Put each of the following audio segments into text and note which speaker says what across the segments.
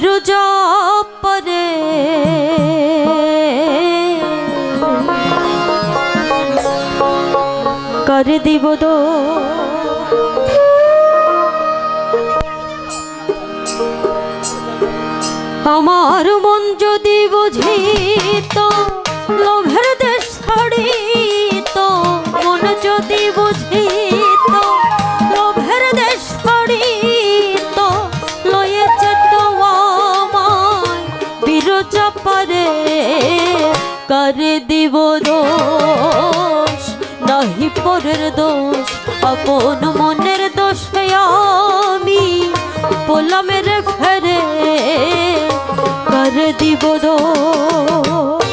Speaker 1: বিরজা পরে করে দিব দো আমার মন যদি বুঝিত লোভের দেশ ছাড়িত মন যদি বুঝিত লোভের দেশ ছাড়িত লয়ে যেত আমায় বিরজা পরে করে দিব দোষ নাহি পরের দোষ আপন মনের দোষ আমি বললাম রে ফেরে করে দিব দোষ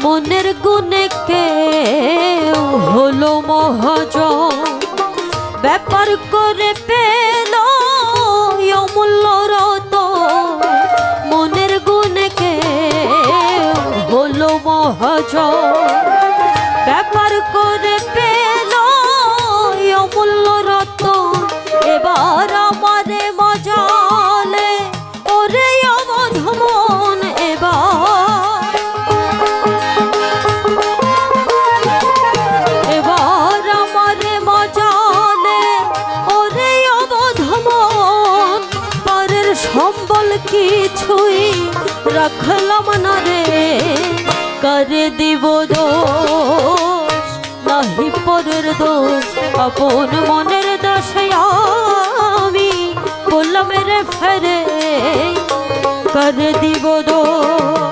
Speaker 1: মনের গুণে কেউ হলো মহাজন ব্যাপার করে পেল অমূল্য রতন মনের গুণে কেউ হলো মহাজন ব্যাপার করে পেল অমূল্য রতন এবার আমারে মজালে ওরে অবধ মন এবার আমারে মজালে ওরে অবধ মন পরের সম্বল কিছুই রাখলাম না রে করে দিব দোষ নাহি পরের দোষ আপন মনের দোষ আমি বললাম রে ফেরে করে দিব দোষ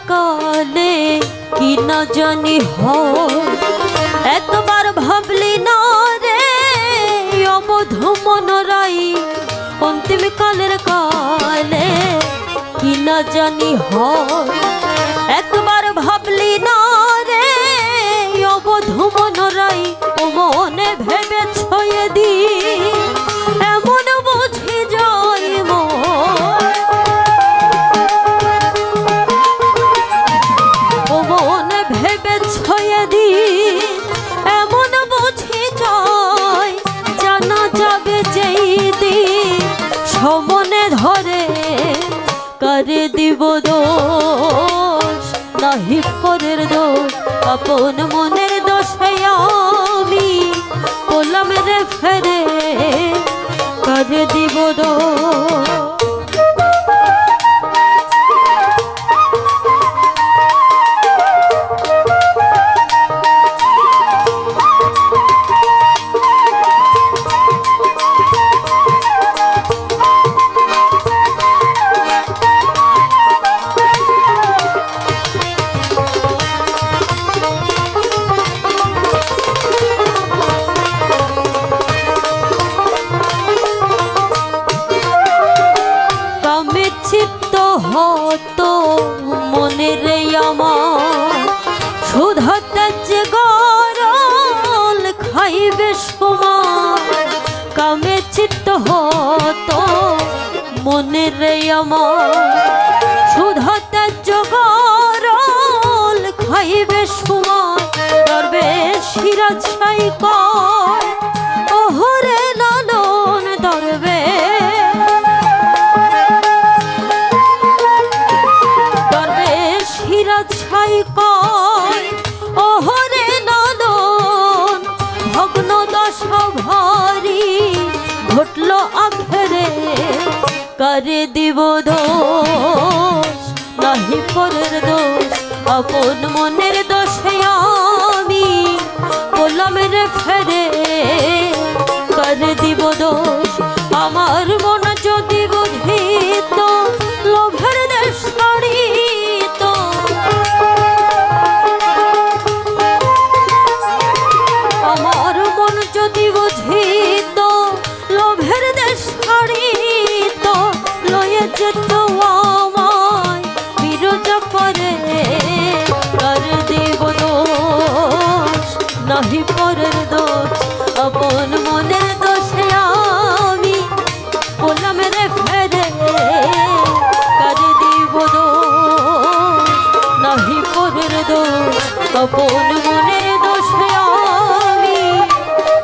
Speaker 1: কালে কি না জানি একবার ভাবলি না রে অবধ মনরাই অন্তিম কালের কালে কি না জানি একবার ভাবলি না রে অবধ মনরাই ও মনে ভেবে ছয়ে দি এমন বুঝি যাই মনে ভেবে ছয়ে দি এমন বুঝি যায় জানা যাবে যেই দিন সমনে ধরে করে দিব দোষ নাহি পরের দোষ আপন মনের দোষ আমি বললাম রে ফেরে করে দিব দোষ হতো মনে রে আমার শুধতে যে গরল খাইবে সময় কামে চিত্ত হতো মনে রে আমার শুধতে যে গরল খাইবে সময় দরবে সিরাজ ছাই কর ওহরে লালন দরবে বাদশাই কয় ওহরে নদন ভগ্ন দশা ভারী ঘটল আখেরে করে দিব দোষ নাহি পরের দোষ আপন মনের দোষে আমি বললাম রে ফেরে করে দিব দোষ আমার মন যদি বুঝিত লোভের দেশ ছাড়িত আমার মন যদি বুঝিত লোভের দেশ ছাড়িত লয়ে যেত আমায় বিরজা করে কর দিব দোষ নাহি পরের দোষ আপন মনের দোষে আমি বললাম রে ফেরে কর দিব দোষ নাহি পরের দোষ আপন মনের দোষে আমি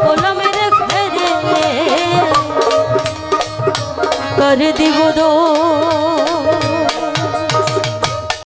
Speaker 1: বললাম রে ফেরে কর দিব দোষ।